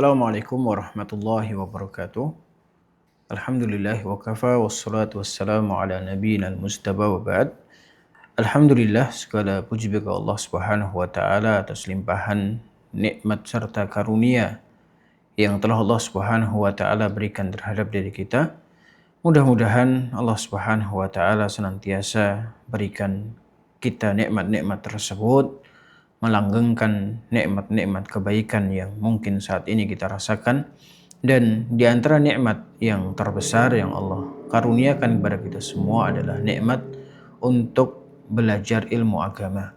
Assalamualaikum warahmatullahi wabarakatuh. Alhamdulillah wa kafa wassalatu wassalamu ala nabiyyina al-mustafa wa ba'd. Alhamdulillah, segala puji bagi Allah Subhanahu wa taala atas limpahan nikmat serta karunia yang telah Allah Subhanahu wa taala berikan terhadap diri kita. Mudah-mudahan Allah Subhanahu wa taala senantiasa berikan kita nikmat-nikmat tersebut, melanggengkan nikmat-nikmat kebaikan yang mungkin saat ini kita rasakan, dan di antara nikmat yang terbesar yang Allah karuniakan kepada kita semua adalah nikmat untuk belajar ilmu agama.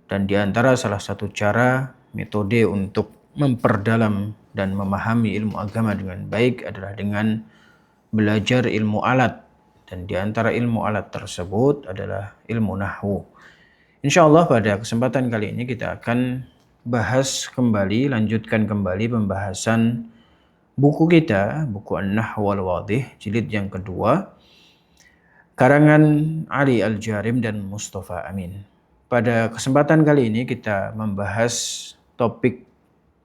Dan di antara salah satu cara metode untuk memperdalam dan memahami ilmu agama dengan baik adalah dengan belajar ilmu alat, dan di antara ilmu alat tersebut adalah ilmu nahwu. Insyaallah pada kesempatan kali ini kita akan lanjutkan kembali pembahasan buku kita, buku An-Nahwu Al-Wadih, jilid yang kedua, karangan Ali Al-Jarim dan Mustafa Amin. Pada kesempatan kali ini kita membahas topik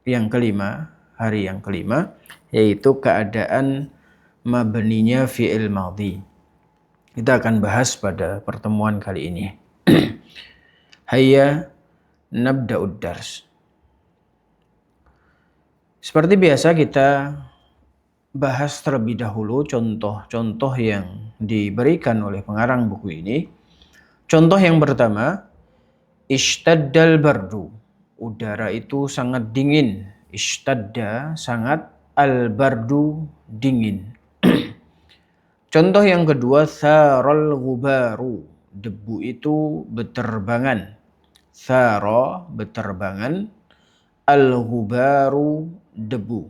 yang kelima, hari yang kelima, yaitu keadaan mabninya fi'il madhi. Kita akan bahas pada pertemuan kali ini. Hayya nabda'ud dars. Seperti biasa kita bahas terlebih dahulu contoh-contoh yang diberikan oleh pengarang buku ini. Contoh yang pertama, ishtaddal bardu. Udara itu sangat dingin. Ishtadda sangat, al-bardu dingin. Contoh yang kedua, tharal ghubaru. Debu itu beterbangan. Thara beterbangan, al-ghubaru debu.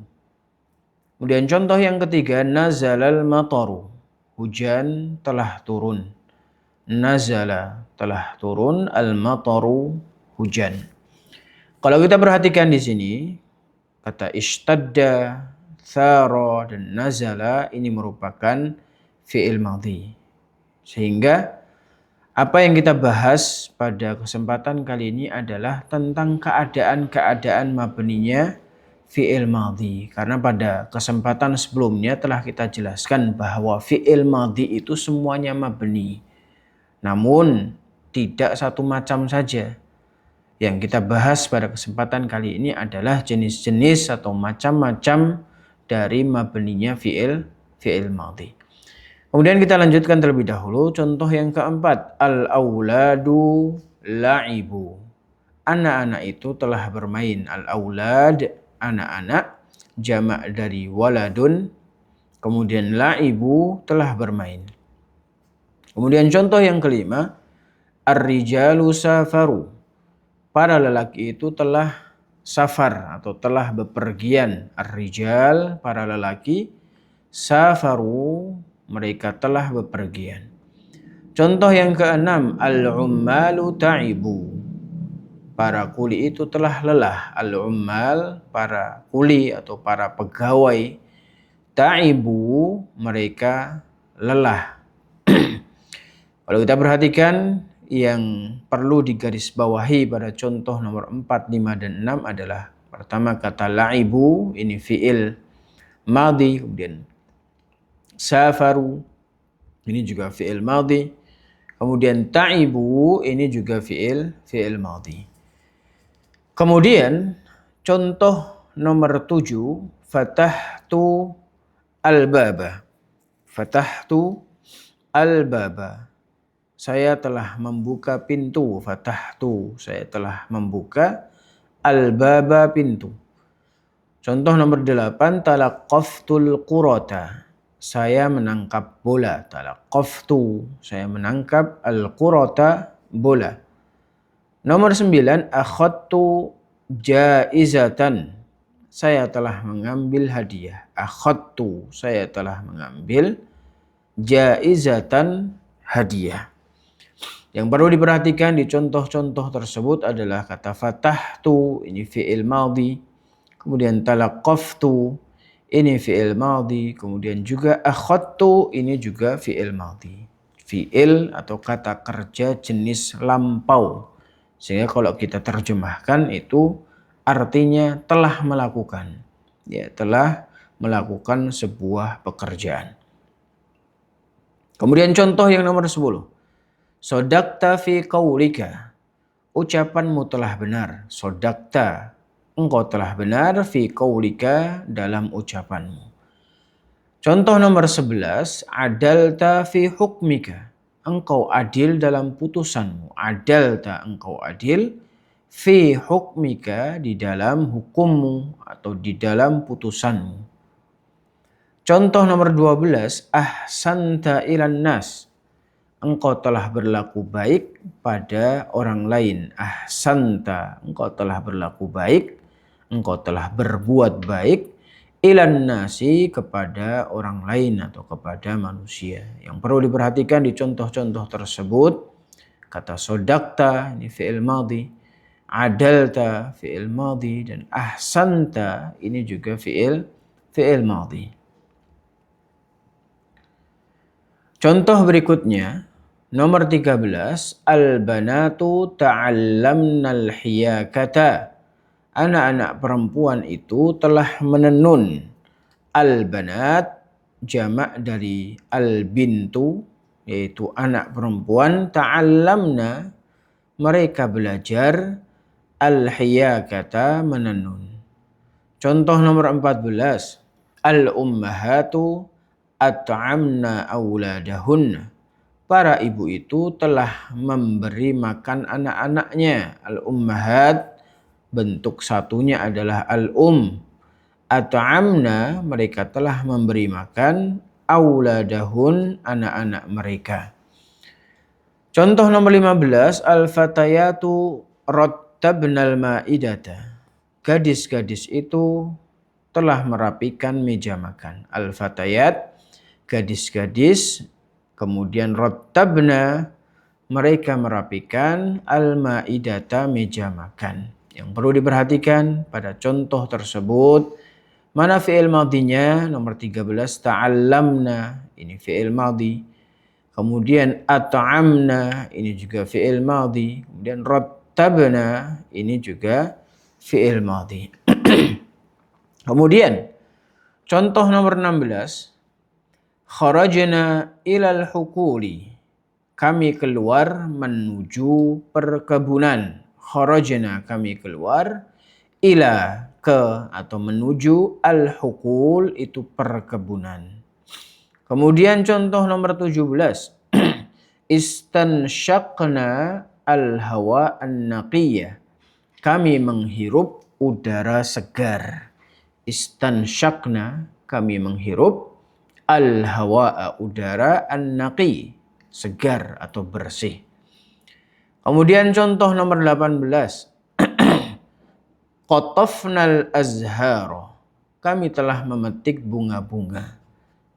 Kemudian contoh yang ketiga, nazalal mataru. Hujan telah turun. Nazala telah turun, al-mataru hujan. Kalau kita perhatikan di sini, kata ishtadda, thara dan nazala ini merupakan fi'il madhi. Sehingga apa yang kita bahas pada kesempatan kali ini adalah tentang keadaan-keadaan mabninya fi'il madhi. Karena pada kesempatan sebelumnya telah kita jelaskan bahwa fi'il madhi itu semuanya mabni. Namun tidak satu macam saja. Yang kita bahas pada kesempatan kali ini adalah jenis-jenis atau macam-macam dari mabninya fi'il madhi. Kemudian kita lanjutkan terlebih dahulu. Contoh yang keempat, al-auladu la'ibu. Anak-anak itu telah bermain. Al-aulad, anak-anak, jamak dari waladun. Kemudian la'ibu, telah bermain. Kemudian contoh yang kelima, ar-rijalu safaru. Para lelaki itu telah safar atau telah bepergian. Ar-rijal, para lelaki, safaru, mereka telah bepergian. Contoh yang keenam, al-ummalu ta'ibu. Para kuli itu telah lelah. Al-ummal, para kuli atau para pegawai. Ta'ibu, mereka lelah. Kalau kita perhatikan, yang perlu digarisbawahi pada contoh nomor 4, 5, dan 6 adalah pertama kata la'ibu, ini fi'il madhi. Kemudian safaru, ini juga fi'il madhi. Kemudian ta'ibu, ini juga fi'il madhi. Kemudian contoh nomor 7, fatahtu al-baba. Fatahtu al-baba. Saya telah membuka pintu. Fatahtu, saya telah membuka, al-baba, pintu. Contoh nomor 8, talaqqaftul qurata. Saya menangkap bola. Talaqqaftu, saya menangkap, al-qurata, bola. Nomor 9, akhadtu jaizatan. Saya telah mengambil hadiah. Akhadtu, saya telah mengambil, jaizatan, hadiah. Yang perlu diperhatikan di contoh-contoh tersebut adalah kata fatahtu, ini fi'il madhi. Kemudian talaqqaftu, ini fi'il madhi. Kemudian juga akhadtu, ini juga fi'il madhi. Fi'il atau kata kerja jenis lampau. Sehingga kalau kita terjemahkan itu artinya telah melakukan. ya telah melakukan sebuah pekerjaan. Kemudian contoh yang nomor 10. Sodakta fi qaulika. Ucapanmu telah benar. Sodakta. Engkau telah benar fi qaulika dalam ucapanmu. Contoh nomor 11. Adalta fi hukmika. Engkau adil dalam putusanmu. Adalta, engkau adil. Fi hukmika, di dalam hukummu atau di dalam putusanmu. Contoh nomor 12. Ahsanta ilan nas. Engkau telah berlaku baik pada orang lain. Ahsanta, engkau telah berlaku baik. Engkau telah berbuat baik. Ilan nasi, kepada orang lain atau kepada manusia. Yang perlu diperhatikan di contoh-contoh tersebut, kata sodakta, ini fi'il madhi. Adalta, fi'il madhi. Dan ahsanta, ini juga fi'il madhi. Contoh berikutnya, nomor 13, al-banatu ta'allamnal hiyakata. Anak-anak perempuan itu telah menenun. Al-banat, jamak dari al-bintu, yaitu anak perempuan. Ta'allamna, mereka belajar. Al-hiyakata, menenun. Contoh nomor 14, al-ummahatu at'amna auladahunna. Para ibu itu telah memberi makan anak-anaknya. Al-ummahat, bentuk satunya adalah al-um. At'amna, mereka telah memberi makan auladahun, anak-anak mereka. Contoh nomor 15, al-fatayatu rattabnal ma'idata. Gadis-gadis itu telah merapikan meja makan. Al-fatayat, gadis-gadis. Kemudian rattabna, mereka merapikan al-ma'idata, meja makan. Yang perlu diperhatikan pada contoh tersebut, mana fi'il madhinya? Nomor 13, ta'allamna, ini fi'il madhi. Kemudian at'amna, ini juga fi'il madhi. Kemudian rattabna, ini juga fi'il madhi. Kemudian contoh nomor 16, kharajna ilal hukuli. Kami keluar menuju perkebunan. Kharajna, kami keluar. Ila, ke atau menuju. Al-hukul, itu perkebunan. Kemudian contoh nomor 17. Istansyaqna al-hawa an-naqiyah. Kami menghirup udara segar. Istansyaqna, kami menghirup. Al-hawa'a, udara. An-naqi, segar atau bersih. Kemudian contoh nomor 18. Qatafnal azhara. Kami telah memetik bunga-bunga.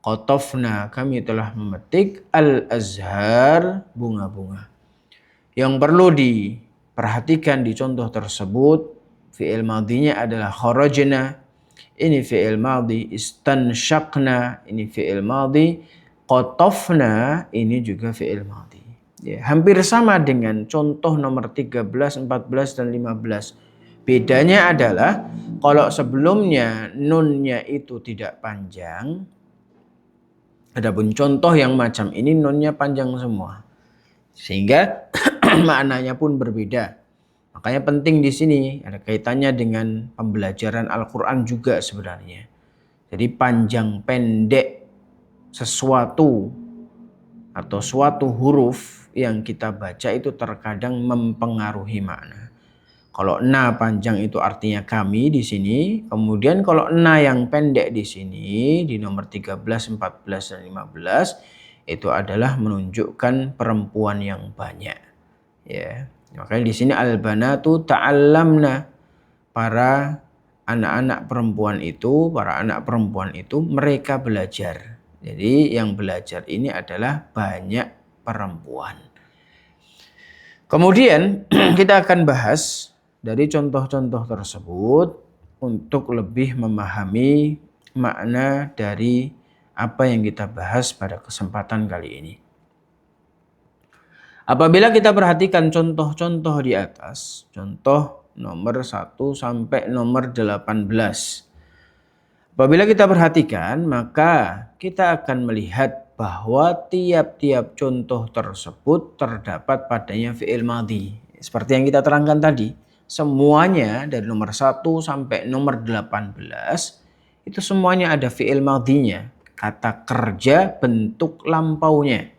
Qatafna, kami telah memetik. Al-azhar, bunga-bunga. Yang perlu diperhatikan di contoh tersebut, fi'il madhinya adalah kharajna, ini fi'il madhi. Istansyaqna, ini fi'il madhi. Qatafna, ini juga fi'il madhi. Ya, hampir sama dengan contoh nomor 13, 14, dan 15. Bedanya adalah kalau sebelumnya nunnya itu tidak panjang, adapun contoh yang macam ini nunnya panjang semua. Sehingga maknanya pun berbeda. Makanya penting di sini ada kaitannya dengan pembelajaran Al-Quran juga sebenarnya. Jadi panjang pendek sesuatu atau suatu huruf yang kita baca itu terkadang mempengaruhi makna. Kalau na panjang itu artinya kami di sini. Kemudian kalau na yang pendek di sini di nomor 13, 14, dan 15 itu adalah menunjukkan perempuan yang banyak. Ya. Makanya di sini al-banatu ta'allamna, para anak-anak perempuan itu, mereka belajar. Jadi yang belajar ini adalah banyak perempuan. Kemudian kita akan bahas dari contoh-contoh tersebut untuk lebih memahami makna dari apa yang kita bahas pada kesempatan kali ini. Apabila kita perhatikan contoh-contoh di atas, contoh nomor 1 sampai nomor 18. Apabila kita perhatikan, maka kita akan melihat bahwa tiap-tiap contoh tersebut terdapat padanya fi'il madhi. Seperti yang kita terangkan tadi, semuanya dari nomor 1 sampai nomor 18 itu semuanya ada fi'il madhinya, kata kerja bentuk lampaunya.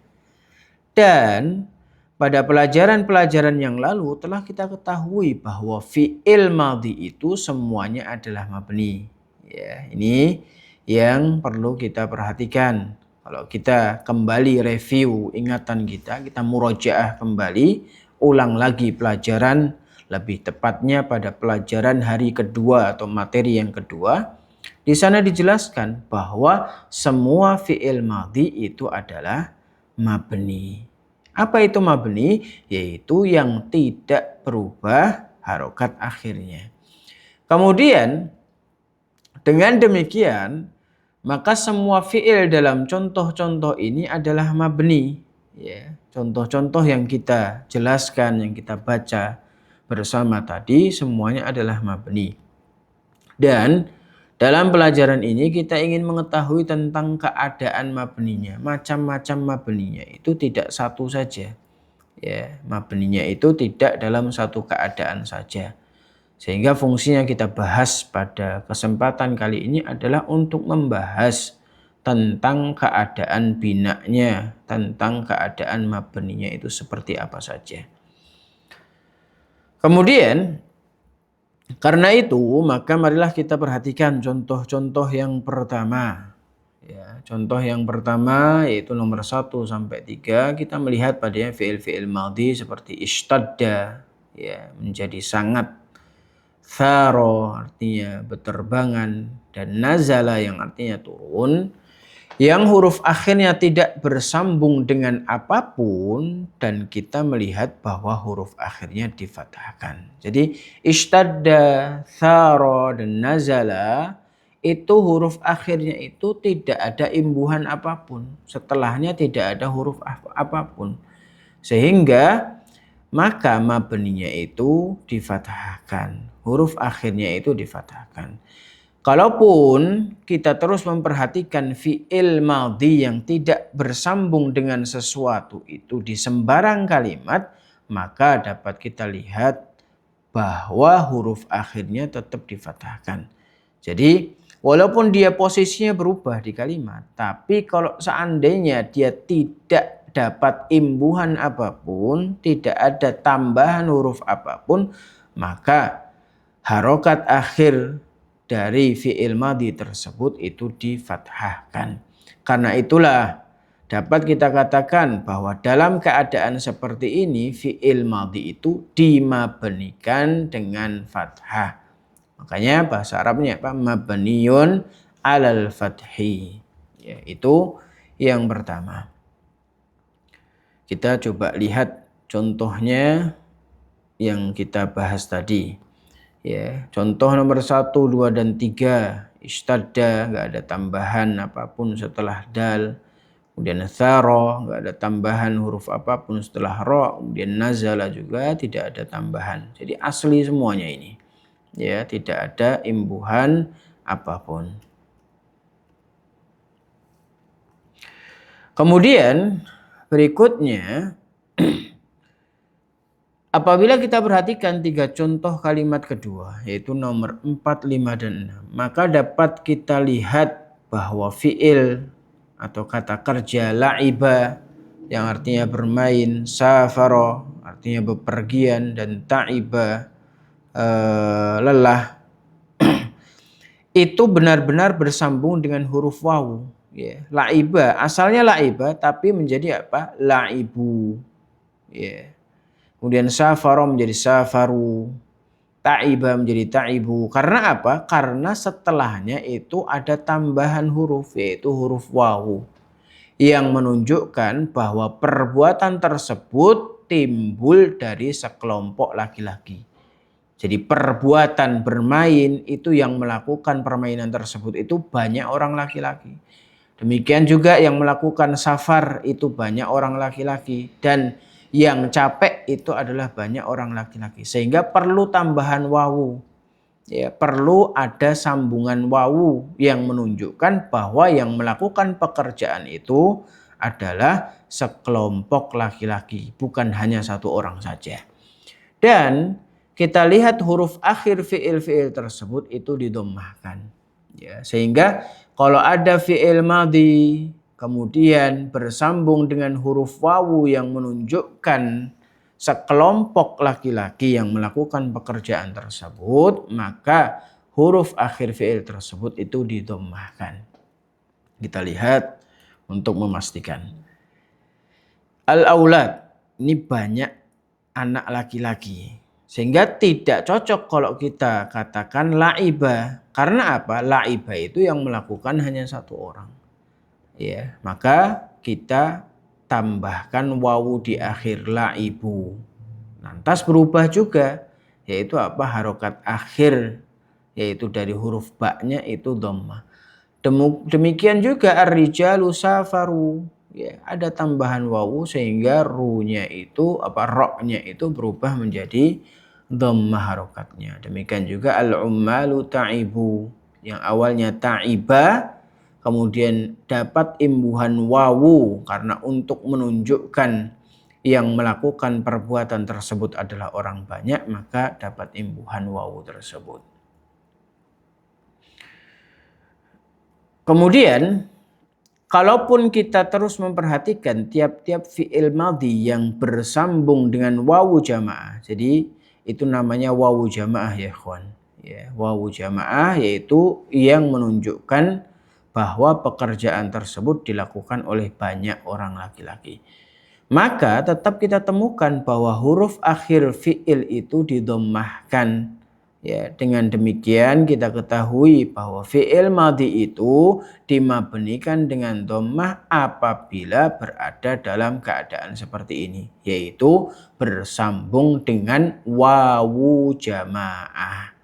Dan pada pelajaran-pelajaran yang lalu telah kita ketahui bahwa fi'il madhi itu semuanya adalah mabni. Ya, ini yang perlu kita perhatikan. Kalau kita kembali review ingatan kita murojaah kembali, ulang lagi pelajaran, lebih tepatnya pada pelajaran hari kedua atau materi yang kedua. Di sana dijelaskan bahwa semua fi'il madhi itu adalah mabni. Apa itu mabni? Yaitu yang tidak berubah harokat akhirnya. Kemudian dengan demikian maka semua fi'il dalam contoh-contoh ini adalah mabni. Ya, contoh-contoh yang kita jelaskan, yang kita baca bersama tadi semuanya adalah mabni. Dan dalam pelajaran ini kita ingin mengetahui tentang keadaan mabninya. Macam-macam mabninya itu tidak satu saja. Ya, mabninya itu tidak dalam satu keadaan saja. Sehingga fungsi yang kita bahas pada kesempatan kali ini adalah untuk membahas tentang keadaan binanya, tentang keadaan mabninya itu seperti apa saja. Kemudian karena itu, maka marilah kita perhatikan contoh-contoh yang pertama. Ya, contoh yang pertama yaitu nomor 1 sampai 3 kita melihat padanya fi'il-fi'il madhi seperti ishtadda, ya, menjadi sangat, tharo artinya berterbangan, dan nazala yang artinya turun. Yang huruf akhirnya tidak bersambung dengan apapun dan kita melihat bahwa huruf akhirnya difathahkan. Jadi ishtadda, thara, dan nazala itu huruf akhirnya itu tidak ada imbuhan apapun. Setelahnya tidak ada huruf apapun. Sehingga maka mabninya itu difathahkan. Huruf akhirnya itu difathahkan. Kalaupun kita terus memperhatikan fi'il madhi yang tidak bersambung dengan sesuatu itu di sembarang kalimat, maka dapat kita lihat bahwa huruf akhirnya tetap difathahkan. Jadi walaupun dia posisinya berubah di kalimat, tapi kalau seandainya dia tidak dapat imbuhan apapun, tidak ada tambahan huruf apapun, maka harokat akhir dari fi'il madhi tersebut itu difathahkan. Karena itulah dapat kita katakan bahwa dalam keadaan seperti ini fi'il madhi itu dimabnikan dengan fathah. Makanya bahasa Arabnya apa? Mabniyun alal fathi. Ya, itu yang pertama. Kita coba lihat contohnya yang kita bahas tadi. Ya, contoh nomor 1, 2, dan 3. Ishtadda, nggak ada tambahan apapun setelah dal. Kemudian thara, nggak ada tambahan huruf apapun setelah ro. Kemudian nazala juga tidak ada tambahan. Jadi asli semuanya ini. Ya, tidak ada imbuhan apapun. Kemudian berikutnya apabila kita perhatikan 3 contoh kalimat kedua, yaitu nomor 4, 5, dan 6, maka dapat kita lihat bahwa fi'il atau kata kerja la'iba yang artinya bermain, safaro artinya bepergian, dan ta'iba lelah itu benar-benar bersambung dengan huruf wawu. Ya, la'iba asalnya la'iba tapi menjadi apa? La'ibu. Ya. Kemudian safaro menjadi safaru, ta'iba menjadi ta'ibu. Karena apa? Karena setelahnya itu ada tambahan huruf, yaitu huruf wawu, yang menunjukkan bahwa perbuatan tersebut timbul dari sekelompok laki-laki. Jadi perbuatan bermain itu yang melakukan permainan tersebut itu banyak orang laki-laki. Demikian juga yang melakukan safar itu banyak orang laki-laki, dan yang capek itu adalah banyak orang laki-laki, sehingga perlu tambahan wawu. ya, perlu ada sambungan wawu yang menunjukkan bahwa yang melakukan pekerjaan itu adalah sekelompok laki-laki, bukan hanya satu orang saja. Dan kita lihat huruf akhir fiil-fiil tersebut itu didommahkan. Ya, sehingga kalau ada fiil madhi kemudian bersambung dengan huruf wawu yang menunjukkan sekelompok laki-laki yang melakukan pekerjaan tersebut, maka huruf akhir fiil tersebut itu didommahkan. Kita lihat untuk memastikan. Al-aulad, ini banyak anak laki-laki. Sehingga tidak cocok kalau kita katakan la'iba. Karena apa? La'iba itu yang melakukan hanya satu orang. Ya, maka kita tambahkan wawu di akhir la'ibu. Lantas berubah juga, yaitu apa? Harokat akhir, yaitu dari huruf ba-nya itu dhammah. Demikian juga ar-rijalu safaru. Ya, ada tambahan wawu sehingga ru-nya itu ro-nya itu berubah menjadi dhammah harokatnya. Demikian juga al-ummalu ta'ibu, yang awalnya ta'iba kemudian dapat imbuhan wawu karena untuk menunjukkan yang melakukan perbuatan tersebut adalah orang banyak, maka dapat imbuhan wawu tersebut. Kemudian kalaupun kita terus memperhatikan tiap-tiap fi'il madhi yang bersambung dengan wawu jamaah. Jadi itu namanya wawu jamaah ya ikhwan. Ya, wawu jamaah yaitu yang menunjukkan bahwa pekerjaan tersebut dilakukan oleh banyak orang laki-laki. Maka tetap kita temukan bahwa huruf akhir fi'il itu didommahkan. Ya, dengan demikian kita ketahui bahwa fi'il madhi itu dimabnikan dengan dhammah apabila berada dalam keadaan seperti ini, yaitu bersambung dengan wawu jamaah.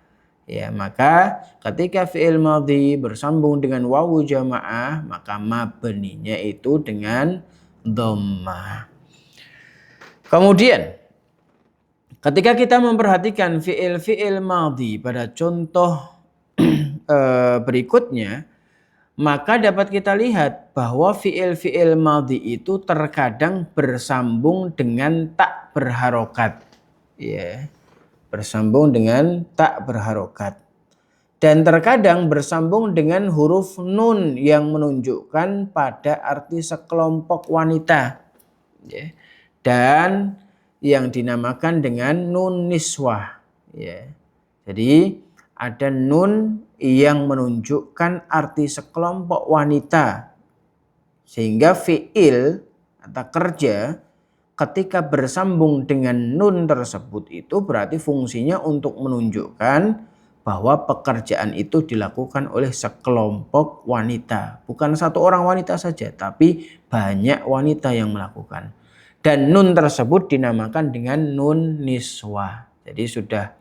Ya, maka ketika fi'il madhi bersambung dengan wawu jamaah, maka mabninya itu dengan dhammah. Kemudian ketika kita memperhatikan fi'il madhi pada contoh berikutnya, maka dapat kita lihat bahwa fi'il madhi itu terkadang bersambung dengan tak berharokat. Ya, bersambung dengan tak berharokat. Dan terkadang bersambung dengan huruf nun yang menunjukkan pada arti sekelompok wanita. Ya. Dan yang dinamakan dengan nun niswah. Ya. Jadi ada nun yang menunjukkan arti sekelompok wanita. Sehingga fi'il atau kerja ketika bersambung dengan nun tersebut itu berarti fungsinya untuk menunjukkan bahwa pekerjaan itu dilakukan oleh sekelompok wanita. Bukan satu orang wanita saja, tapi banyak wanita yang melakukan. Dan nun tersebut dinamakan dengan nun niswah. Jadi sudah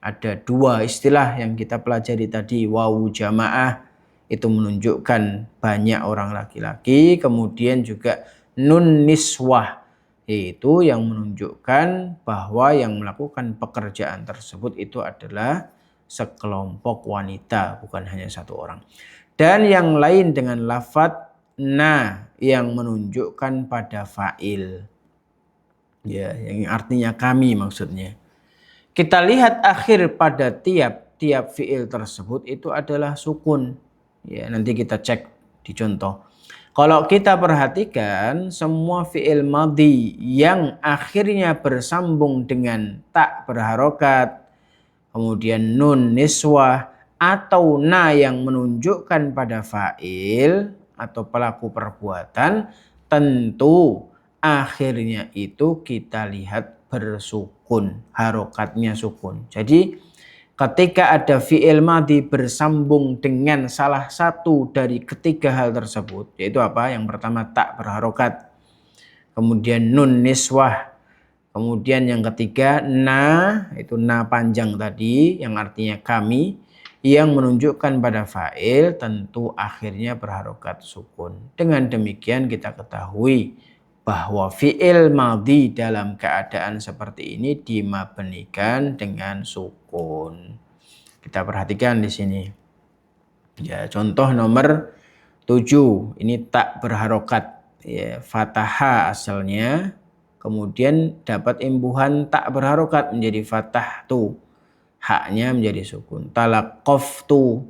ada dua istilah yang kita pelajari tadi. Wawu jamaah itu menunjukkan banyak orang laki-laki. Kemudian juga nun niswah, yaitu yang menunjukkan bahwa yang melakukan pekerjaan tersebut itu adalah sekelompok wanita, bukan hanya satu orang. Dan yang lain dengan lafadz na yang menunjukkan pada fa'il. Ya, yang artinya kami maksudnya. Kita lihat akhir pada tiap-tiap fi'il tersebut itu adalah sukun. Ya, nanti kita cek di contoh. Kalau kita perhatikan semua fi'il madhi yang akhirnya bersambung dengan tak berharokat, kemudian nun niswah atau na yang menunjukkan pada fa'il atau pelaku perbuatan, tentu akhirnya itu kita lihat bersukun, harokatnya sukun. Jadi ketika ada fi'il madhi bersambung dengan salah satu dari ketiga hal tersebut, yaitu apa? Yang pertama tak berharokat, kemudian nun niswah, kemudian yang ketiga na, itu na panjang tadi yang artinya kami, yang menunjukkan pada fa'il, tentu akhirnya berharokat sukun. Dengan demikian kita ketahui bahwa fi'il madhi dalam keadaan seperti ini dimabnikan dengan sukun. Kita perhatikan di sini. Ya, contoh nomor 7, ini tak berharokat. Ya, fathah asalnya, kemudian dapat imbuhan tak berharokat menjadi fathah tu. Haknya menjadi sukun. Talaqqaftu.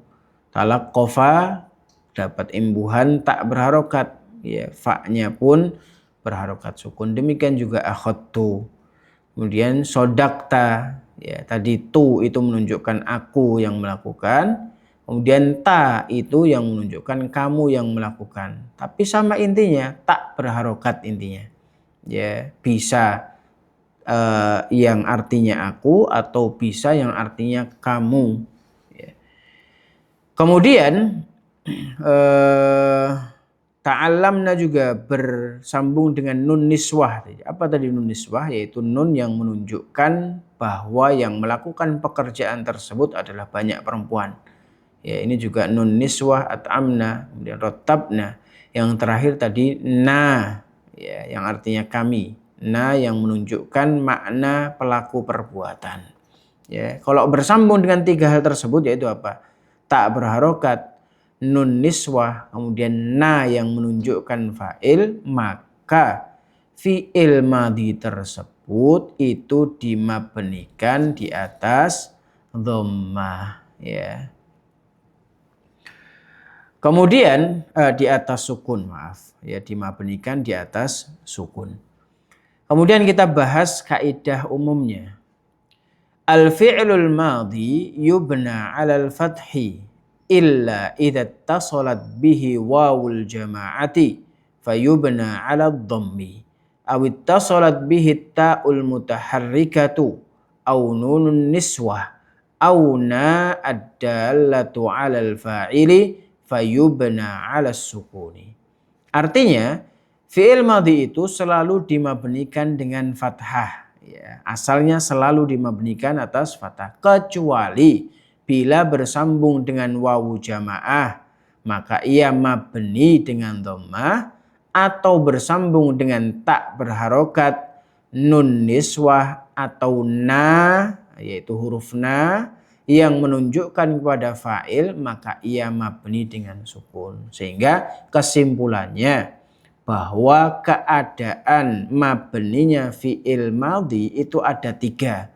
Talaqqafa dapat imbuhan tak berharokat. Ya, fa-nya pun berharokat sukun. Demikian juga akhadtu. Kemudian sodakta. Ya, tadi tu itu menunjukkan aku yang melakukan. Kemudian ta itu yang menunjukkan kamu yang melakukan. Tapi sama intinya, tak berharokat intinya. Ya, bisa yang artinya aku atau bisa yang artinya kamu. Ya. Kemudian ta'allamna juga bersambung dengan nun niswah. Apa tadi nun niswah? Yaitu nun yang menunjukkan bahwa yang melakukan pekerjaan tersebut adalah banyak perempuan. Ya, ini juga nun niswah at'amna, kemudian rotabna. Yang terakhir tadi na, ya, yang artinya kami. Na yang menunjukkan makna pelaku perbuatan. Ya, kalau bersambung dengan tiga hal tersebut yaitu apa? Tak berharokat, nun niswah, kemudian na yang menunjukkan fa'il, maka fi'il madhi tersebut itu dimabnikan di atas dhammah, ya. Kemudian di atas sukun, maaf, ya, dimabnikan di atas sukun. Kemudian kita bahas kaidah umumnya. Al-fi'lul madhi yubna 'alal fathi illa idza ittasalat bihi wawul jama'ati fayubna 'alad dhammi aw ittasalat bihi ta'ul mutaharrikatu aw nunun niswah aw na ad-dallatu 'alal fa'ili fayubna 'alas sukuni. Artinya fi'il madhi itu selalu dimabnikan dengan fathah. Ya, asalnya selalu dimabnikan atas fathah. Kecuali bila bersambung dengan wawu jamaah, maka ia mabni dengan dhammah, atau bersambung dengan tak berharokat, nun niswah atau na, yaitu huruf na, yang menunjukkan kepada fa'il, maka ia mabni dengan sukun. Sehingga kesimpulannya bahwa keadaan mabninya fi'il madhi itu ada tiga,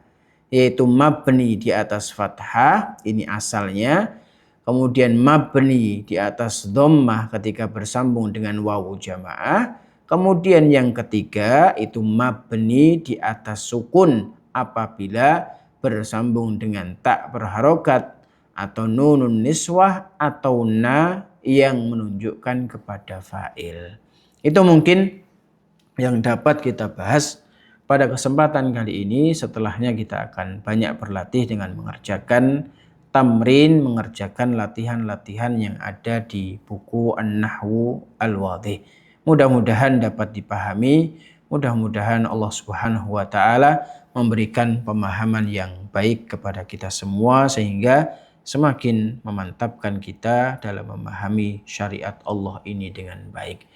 yaitu mabni di atas fathah, ini asalnya, kemudian mabni di atas dhammah ketika bersambung dengan wawu jamaah, kemudian yang ketiga itu mabni di atas sukun apabila bersambung dengan tak berharokat atau nunun niswah atau na yang menunjukkan kepada fa'il. Itu mungkin yang dapat kita bahas pada kesempatan kali ini. Setelahnya kita akan banyak berlatih dengan mengerjakan tamrin, mengerjakan latihan-latihan yang ada di buku An-Nahwu Al-Wadhih. Mudah-mudahan dapat dipahami, mudah-mudahan Allah Subhanahu wa taala memberikan pemahaman yang baik kepada kita semua sehingga semakin memantapkan kita dalam memahami syariat Allah ini dengan baik.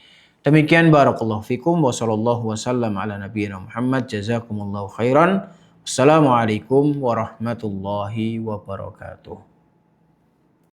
Demikian barakallahu fikum wa sallallahu wasallam ala nabiyina Muhammad. Jazakumullahu khairan. Assalamualaikum warahmatullahi wabarakatuh.